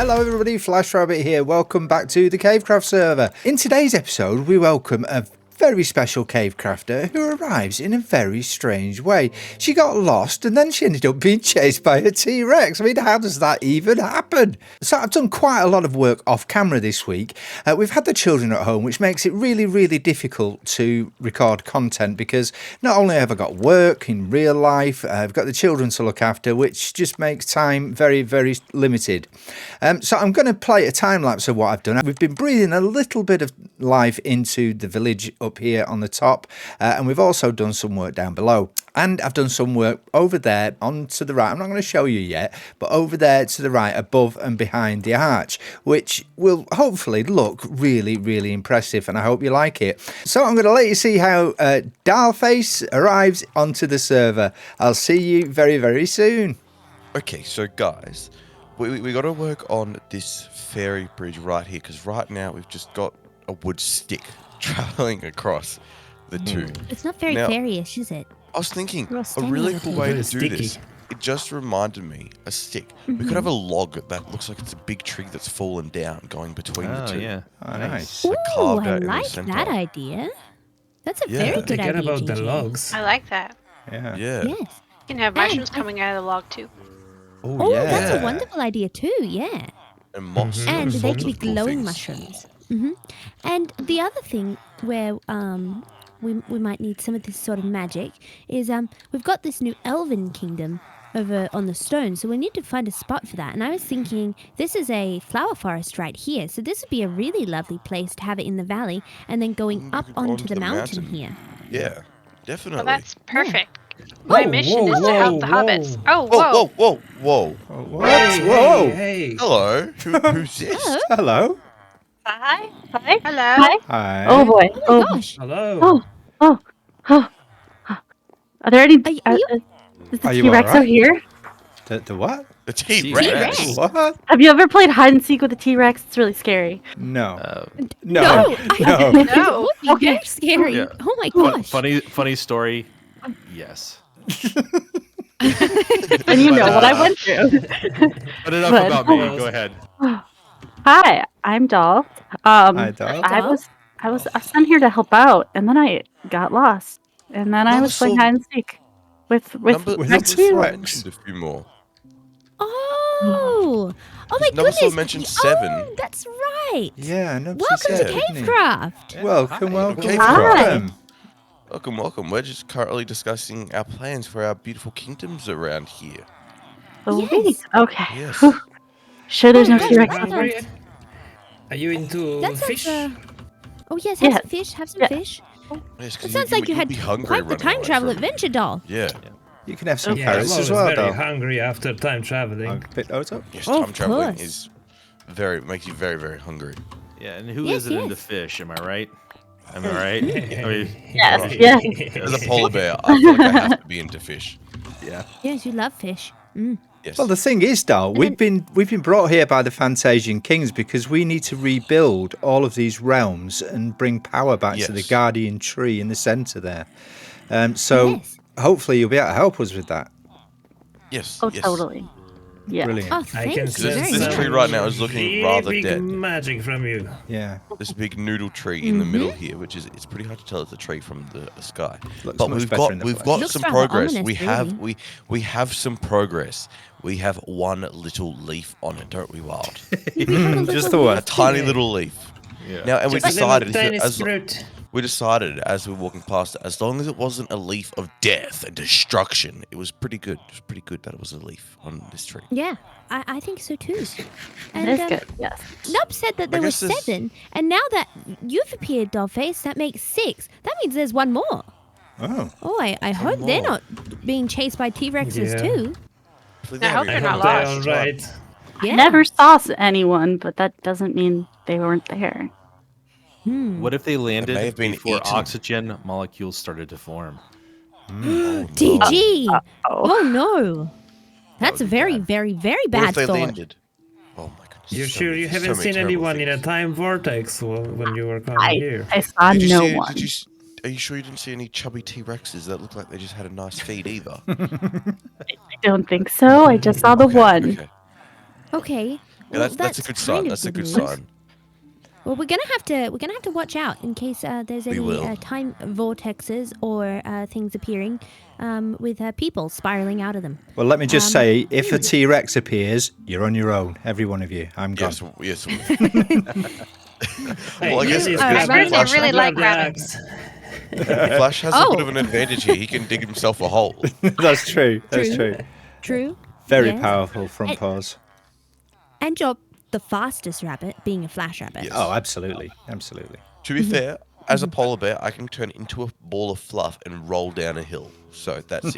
Hello everybody, FlashRabbit here. Welcome back to the Cavecraft server. In today's episode, we welcome a very special cave crafter who arrives in a very strange way. She got lost and then she ended up being chased by a T-Rex. I mean, how does that even happen? So I've done quite a lot of work off camera this week. We've had the children at home, which makes it really difficult to record content because not only have I got work in real life, I've got the children to look after, which just makes time very limited. So I'm going to play a time lapse of what I've done. We've been breathing a little bit of life into the village up here on the top, and we've also done some work down below, and I've done some work over there on to the right. I'm not going to show you yet, but over there to the right, above and behind the arch, which will hopefully look really impressive, and I hope you like it. So I'm going to let you see how Dollface arrives onto the server. I'll see you very soon. Okay, so guys, we got to work on this fairy bridge right here, because right now we've just got a wood stick traveling across the two. It's not very fairy-ish, is it? I was thinking a really cool way to do this. It just reminded me, a stick. We could have a log that looks like it's a big tree that's fallen down going between the two. Yeah. Oh, nice. Ooh, I like that idea. That's a very good idea, about GG. the logs. I like that. Yeah. Yes. You can have mushrooms coming out of the log too. Oh, that's a wonderful idea too, yeah. And moss. And they could be Wonderful glowing things. mushrooms. And the other thing where we might need some of this sort of magic is we've got this new elven kingdom over on the stone, so we need to find a spot for that. And I was thinking this is a flower forest right here, so this would be a really lovely place to have it in the valley and then going up onto the mountain here. Yeah, definitely. Well, that's perfect. My mission is to help the hobbits. Oh, Whoa. Whoa. Hey. Hello. Who's this? Hello. Hi. Hi. Hello. Hi. Hi. Oh boy. Oh my gosh. Hello. Are there any? Is the Are you T-Rex alright? out here? The what? The T-Rex. T-Rex. What? Have you ever played hide and seek with a T-Rex? It's really scary. No. No. No. It would be very scary. Yeah. Oh my gosh. Funny story. Yes. And you know what I went through. But enough But- about me. Go ahead. Hi, I'm Doll. Hi, Doll. I was sent here to help out, and then I got lost, and then I was playing hide and seek with Number Rex three too. mentioned a few more. Oh my Number goodness. four mentioned 7. Oh, that's right. Yeah, no. Welcome to said, didn't he? Cavecraft. Welcome. Hi. Welcome. We're just currently discussing our plans for our beautiful kingdoms around here. Oh, Yes. okay. Yes. Whew. Sure, there's no Yes, T-Rex. Hungry? Are you into That sounds, fish? Oh yes, have Yeah. some fish. Have some Yeah. fish. Yes, 'cause It sounds like you you'd had be hungry quite the running time away travel from- adventure, Doll. Yeah. You can have some Yeah, I'm carrots always as well, very though. hungry after time I'll traveling. pick those up. Yes, Oh, time of traveling course. is makes you very hungry. Yeah, and who Yes, isn't into yes. fish? Am I right? Am I right? I mean, Yes, yes. As a polar bear, I feel like I have to be into fish. yeah. Yes, you love fish. Yes. Well, the thing is, Dal, we've been brought here by the Fantasian kings because we need to rebuild all of these realms and bring power back to the Yes. guardian tree in the centre there. So Yes. hopefully you'll be able to help us with that. yes. Oh, yes. totally. Yeah. Brilliant. Oh, I thank can you This- very this much. tree right now is looking rather big dead. magic from you. Yeah. This big noodle tree in the middle here, which is it's pretty hard to tell it's a tree from the sky. Looks But much we've better got in the we've flesh. got Looks some rather progress. ominous, We have some progress. We have one little leaf on it, don't we, Wild? Just the one. A tiny little leaf. Yeah. Now, and we Just a little decided tiny as fruit. we decided as we were walking past it, as long as it wasn't a leaf of death and destruction, it was pretty good. It was pretty good that it was a leaf on this tree. Yeah, I think so too. It And is good. Yes. Nub said that there were guess this- 7, and now that you've appeared, Dollface, that makes 6. That means there's one more. Oh. Oh, I hope they're more. not being chased by T-Rexes Yeah. too. I hope I they're not hope they're lost. all right. Yeah. I never saw anyone, but that doesn't mean they weren't there. What if they landed have been before eaten. oxygen molecules started to form? DG. Oh. Oh no. That's a would be very, bad. very, very What bad if they thought. landed? Oh my goodness. You so sure many- you so haven't many seen terrible anyone in a things. time vortex when you were coming here? I saw Did you no see, one. Are you sure you didn't see any chubby T-Rexes that looked like they just had a nice feed either? I don't think so. I just saw the one. Okay. Okay. Yeah, that's a good sign. That's a good sign. Well, we're gonna have to watch out in case there's We any will. time vortexes or things appearing with people spiraling out of them. Well, let me just say, if a T-Rex appears, you're on your own. Every one of you. I'm gone. Yes. Hey, Well, I guess easy, I Remember, they Flash- really like grab the rabbits. axe. Flash has a bit of an advantage here. He can dig himself a hole. That's true. That's true. True. Very Yes. powerful front paws. And you're the fastest rabbit, being a flash rabbit. Yes. Oh, absolutely. Absolutely. To be fair, as a polar bear, I can turn into a ball of fluff and roll down a hill. So that's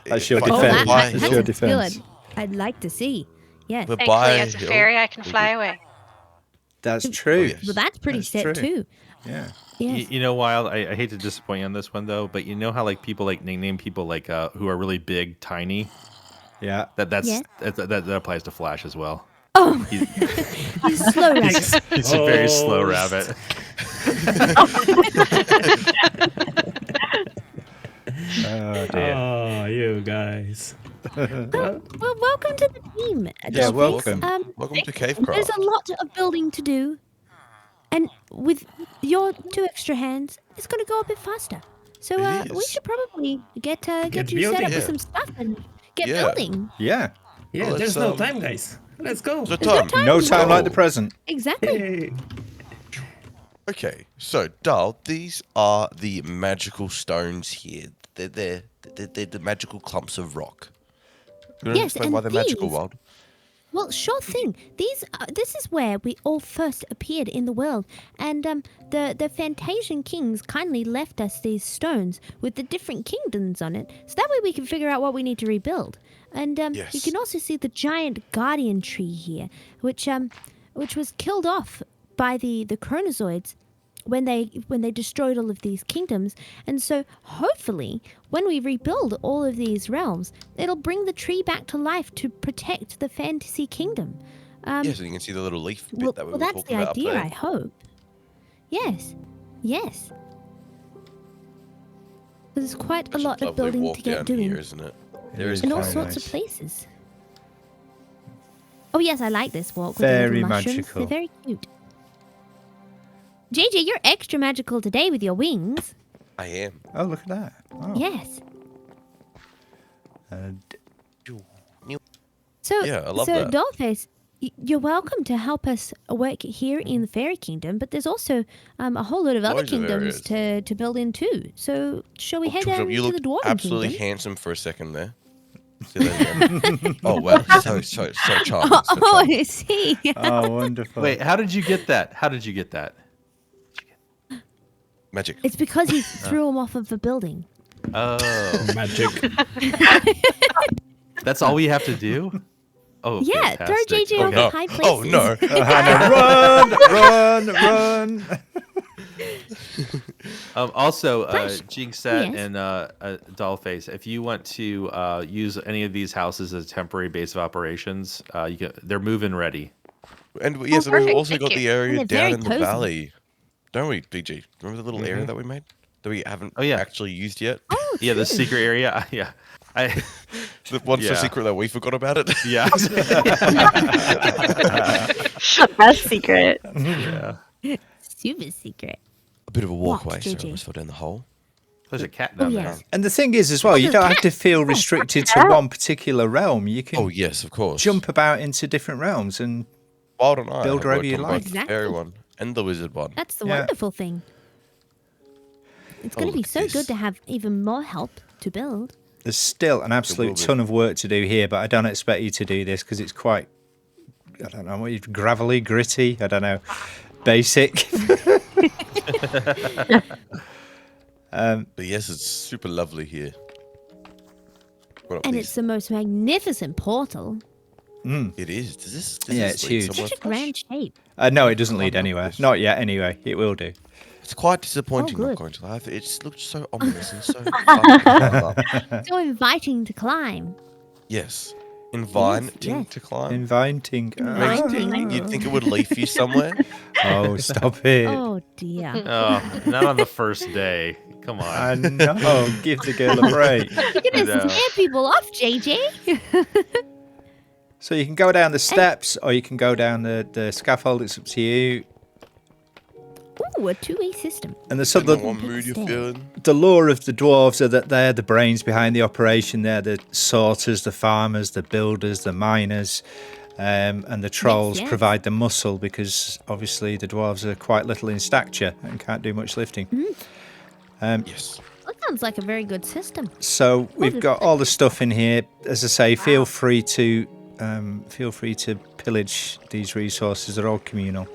That's your if I Oh, defense. can that, fly a That's that's your a defense. skill I'd like to see. Yes. But Thankfully, by a as a hill, fairy, I can we'll fly be- away. That's true. yes. Well, that's pretty That's set true. too. Yeah. Yes. You know, Wild, I hate to disappoint you on this one though, but you know how like people like name people like who are really big, tiny. Yeah. Yes. That applies to Flash as well. Oh, he's a slow rabbit. He's a very slow Oh, rabbit. Oh dear. Oh, you guys. Well, welcome to the team. Yeah, Dollface. welcome. Welcome to There's Cavecraft. a lot of building to do, and with your 2 extra hands, it's going to go a bit faster. So It we is. should probably get you set building. up with Yeah. some stuff and get Yeah. building. Yeah. Yeah, Well, there's let's, no time, guys. Let's go. So There's no Tom, time. No time like the Whoa. present. Exactly. Hey. okay, so Dal, these are the magical stones here. They're the magical clumps of rock. You want to Yes, explain and why they're magical, these- Wild? Well, sure thing. This is where we all first appeared in the world, and the Fantasian kings kindly left us these stones with the different kingdoms on it, so that way we can figure out what we need to rebuild. And you Yes. can also see the giant guardian tree here, which was killed off by the Chronozoids when they destroyed all of these kingdoms. And so hopefully when we rebuild all of these realms, it'll bring the tree back to life to protect the fantasy kingdom. Yes, and you can see the little leaf bit that we were that's talking the about idea, up I there. hope. Yes. There's quite a Such lot of lovely building walk to get down doing. here, isn't it? There is In all Very sorts of nice. places. Oh yes, I like this walk with the Very little mushrooms. magical. They're very cute. JJ, you're extra magical today with your wings. I am. Oh, look at that. Oh. Yes. And So, Yeah, I love so that. Dollface, you're welcome to help us work here in the Fairy Kingdom, but there's also a whole lot of other Loads of kingdoms to build in too. So, shall we head Chop, down you to look the Dwarven absolutely Kingdom? handsome for a second there. See that again? Oh wow, so charming. So Oh, charming. I see. oh, wonderful. Wait, how did you get that? How did you get that? Magic. It's because he threw him off of the building. Oh, Magic. that's all we have to do? Oh, Yeah, throw fantastic. JJ off no. of high places. Oh no. Oh, Hannah, run! Also, Flash. Jinxet Yes. and Dollface, if you want to use any of these houses as a temporary base of operations, they're move-in ready. And yes, perfect, we've also thank got you. the area And they're down very in the cozy. valley, don't we, BG? Remember the little area that we made that we haven't Oh, yeah. actually used yet? Oh, Yeah, the secret area. Yeah, The one so Yeah. secret that we forgot about it. yeah, That's secret. yeah. super secret. A bit of a walkway, so I JJ? almost fell down the hole. There's a cat Oh, down yes. And the thing is, as well, you there's don't have to cats. feel restricted to one particular realm. You can Oh yes, of course. jump about into different realms and Wild and I build have wherever worked you on like. both the Exactly. fairy one and the wizard one. That's the Yeah. wonderful thing. It's going to look be at so this. good to have even more help to build. there's still an absolute be. ton of work to do here, but I don't expect you to do this because it's quite, I don't know, gravelly, gritty, I don't know, basic. But yes, it's super lovely here. Got up And these- it's the most magnificent portal. It is. Does this Yeah, this it's lead huge. somewhere Such a fresh? grand shape. No, it doesn't lead not anywhere. this. Not yet, anyway. It will do. It's quite disappointing not good. going to life. It just looked so ominous and so fun to climb up. So inviting to climb. Yes. Inviting yes. to climb. Inviting. Inviting. You'd think it would leave you somewhere. Oh, stop it. Oh dear. Oh, not on the first day. Come on. I know. Give the girl a break. You're going to No. scare people off, JJ. So you can go down the steps or you can go down the scaffold. It's up to you. Ooh, a two-way system. And the Depending on what mood you're feeling. the lore of the dwarves are that they're the brains behind the operation. They're the sorters, the farmers, the builders, the miners, and the trolls yes. provide the muscle because obviously the dwarves are quite little in stature and can't do much lifting. Yes. That sounds like a very good system. So we've got all the stuff in here. As I say, feel free to pillage these resources. They're all communal.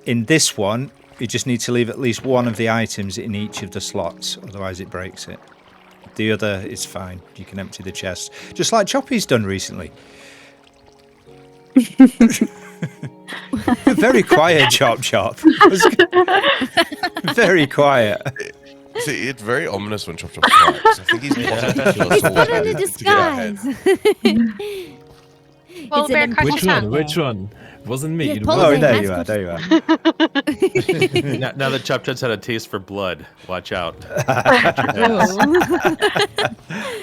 In this one, you just need to leave at least one of the items in each of the slots, otherwise it breaks it. The other is fine. You can empty the chest, just like Choppy's done recently. Very quiet, Chop. Very quiet. See, it's very ominous when Chop Chop's quiet. 'Cause I think he's plotting to kill us It's all put on a to get our head. disguise. Well, It's Bear, an crack your Which tongue. one? Which one? Wasn't me. Yeah, It Paul- Oh, wasn't- there you that's are. good. There you are. Now that Chop Chop's had a taste for blood, watch out.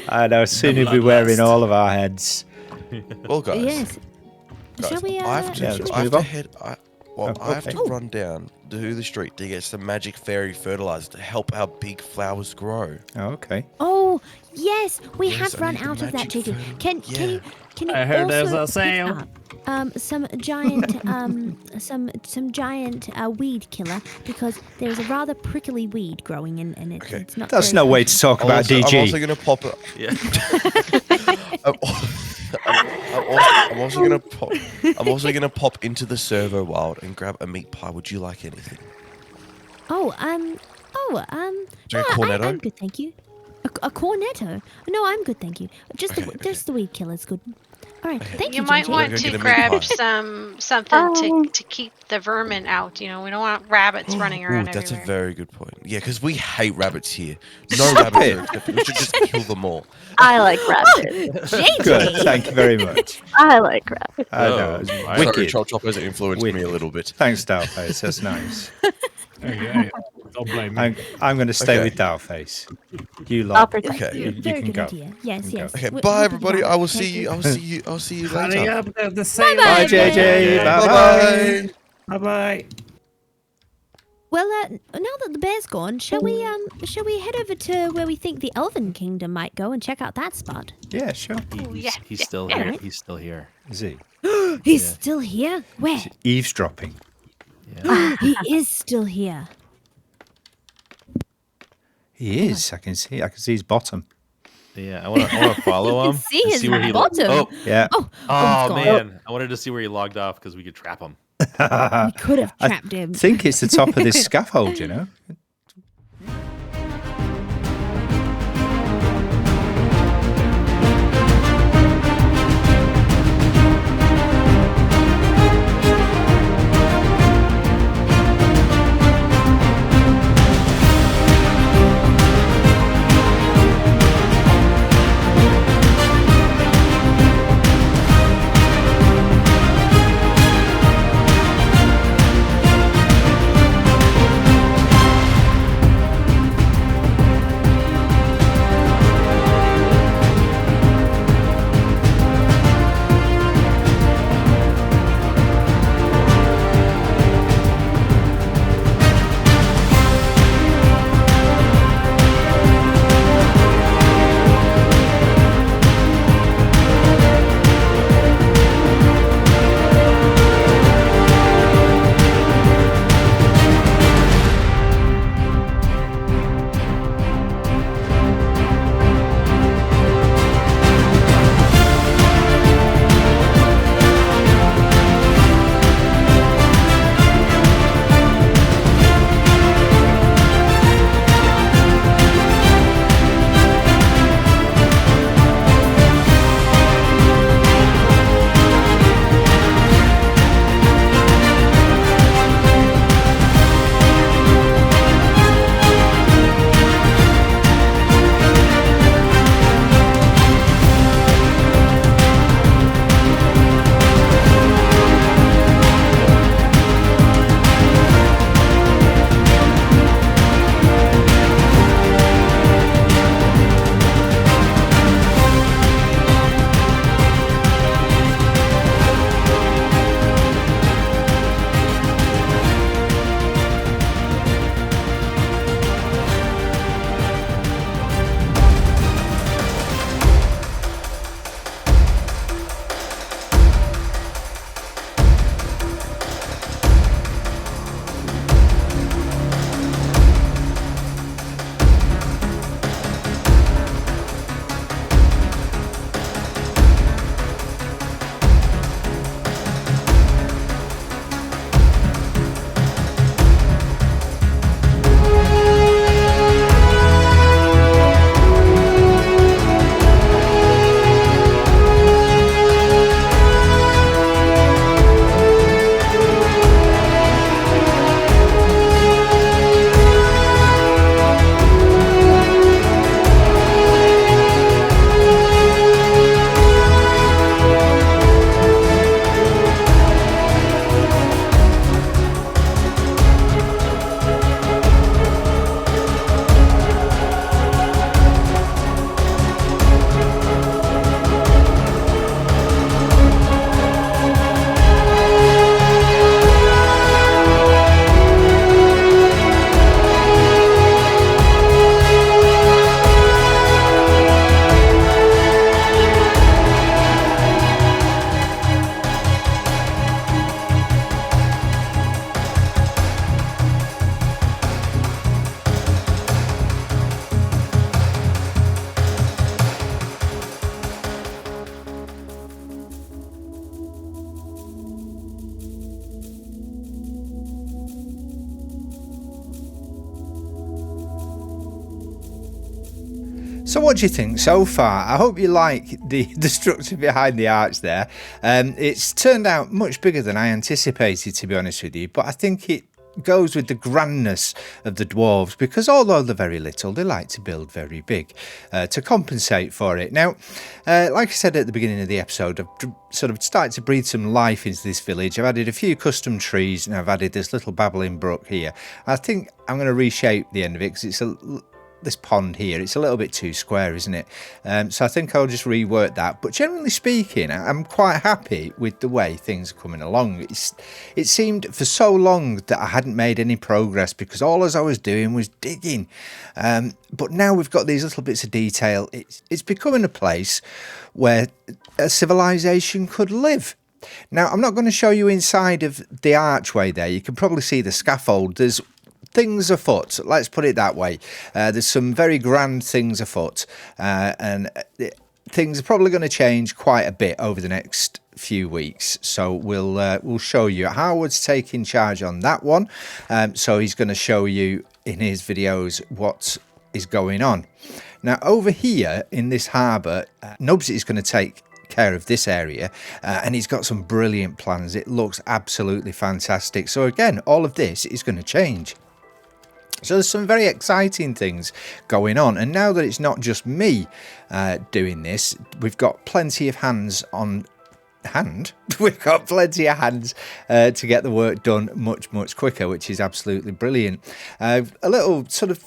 I know. Soon he'll be wearing all of our heads. Well, guys. Yes. Guys, Shall we, I have to, Yeah, shall let's we- I have move to on. head. Oh, I have to okay. run down to the street to get some magic fairy fertilizer to help our big flowers grow. Oh, okay. Oh, yes, we Yes, have I run need the out of that, magic JJ. fertile- Can Yeah. you I heard there's also a sale. pick up, some giant some giant weed killer because there's a rather prickly weed growing in and Okay. it's not. That's very no way to talk about I'm DG. also going to pop it. Yeah. I'm also gonna pop. I'm also gonna pop into the servo wild and grab a meat pie. Would you like anything? Do you want a I'm cornetto? good, thank you. A cornetto? No, I'm good, thank you. Just the weed killer's good. All right, thank you. You might JJ. want Go get to a meat grab pie. something to keep the vermin out. You know, we don't want rabbits running Ooh, around that's a everywhere. very good point. Yeah, because we hate rabbits here. No rabbits are accepted. We should just kill them all. I like rabbits. Good. Thank you very much. I like rabbits. I know. Oh, It's I- Sorry, wicked. Chop Chop has influenced me a Wicked. little bit. Thanks, Dollface. That's nice. Okay. Don't blame me. I'm going to stay Okay. with Dollface. You I'll lot. protect Okay. you. You Very can good go. idea. Yes, yes. Okay, We'll bye be everybody. fine. I will Thank see you. I'll see you Hurry later. up, the sale. Bye, JJ. Bye-bye. Bye bye. Well, now that the bear's gone, shall we head over to where we think the Elven Kingdom might go and check out that spot? Yeah, sure. Ooh, He's, yeah, he's yeah, still yeah. here. Alright. He's still here. Is he? He's still here. Where? Eavesdropping. Yeah. He is still here. He is. I can see his bottom. Yeah, I want to follow him. see and his where he bottom. Oh, Yeah. Oh, oh he's gone. man, I wanted to see where he logged off because we could trap him. We could have I trapped him. think it's the top of this scaffold, you know? So what do you think so far? I hope you like the structure behind the arch there. It's turned out much bigger than I anticipated, to be honest with you, but I think it goes with the grandness of the dwarves, because although they're very little, they like to build very big to compensate for it. Now, like I said at the beginning of the episode, I've sort of started to breathe some life into this village. I've added a few custom trees, and I've added this little babbling brook here. I think I'm going to reshape the end of it, because it's this pond here, it's a little bit too square, isn't it? So I think I'll just rework that, but generally speaking, I'm quite happy with the way things are coming along. It seemed for so long that I hadn't made any progress, because all as I was doing was digging, but now we've got these little bits of detail. It's becoming a place where a civilization could live. Now, I'm not going to show you inside of the archway there. You can probably see the scaffold. There's things afoot, let's put it that way. There's some very grand things afoot, and things are probably going to change quite a bit over the next few weeks. So we'll show you. Howard's taking charge on that one, so he's going to show you in his videos what is going on. Now, over here in this harbour, Nubs is going to take care of this area, and he's got some brilliant plans. It looks absolutely fantastic. So again, all of this is going to change. So there's some very exciting things going on, and now that it's not just me doing this, we've got plenty of hands on hand. We've got plenty of hands to get the work done much quicker, which is absolutely brilliant. A little sort of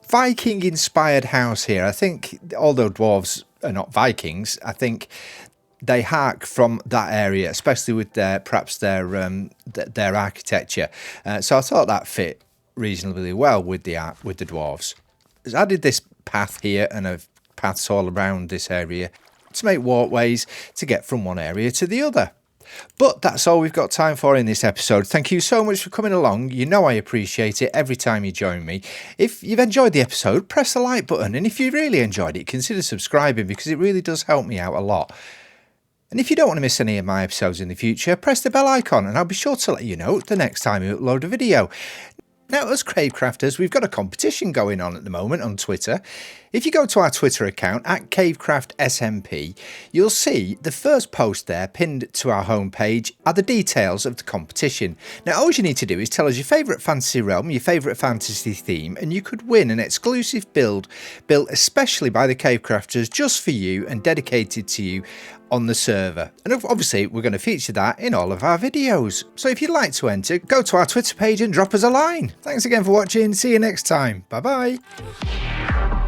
Viking inspired house here. I think although dwarves are not Vikings, I think they hark from that area, especially with perhaps their architecture. So I thought that fit reasonably well with the dwarves. So I did this path here, and I've paths all around this area to make walkways to get from one area to the other. But that's all we've got time for in this episode. Thank you so much for coming along. You know I appreciate it every time you join me. If you've enjoyed the episode, press the like button, and if you really enjoyed it, consider subscribing, because it really does help me out a lot. And if you don't want to miss any of my episodes in the future, press the bell icon and I'll be sure to let you know the next time we upload a video. Now, as Cavecrafters, we've got a competition going on at the moment on Twitter. If you go to our Twitter account, at Cavecraftsmp, you'll see the first post there pinned to our homepage are the details of the competition. Now, all you need to do is tell us your favourite fantasy realm, your favourite fantasy theme, and you could win an exclusive build built especially by the Cavecrafters just for you and dedicated to you on the server. And obviously we're going to feature that in all of our videos. So if you'd like to enter, go to our Twitter page and drop us a line. Thanks again for watching. See you next time. Bye bye.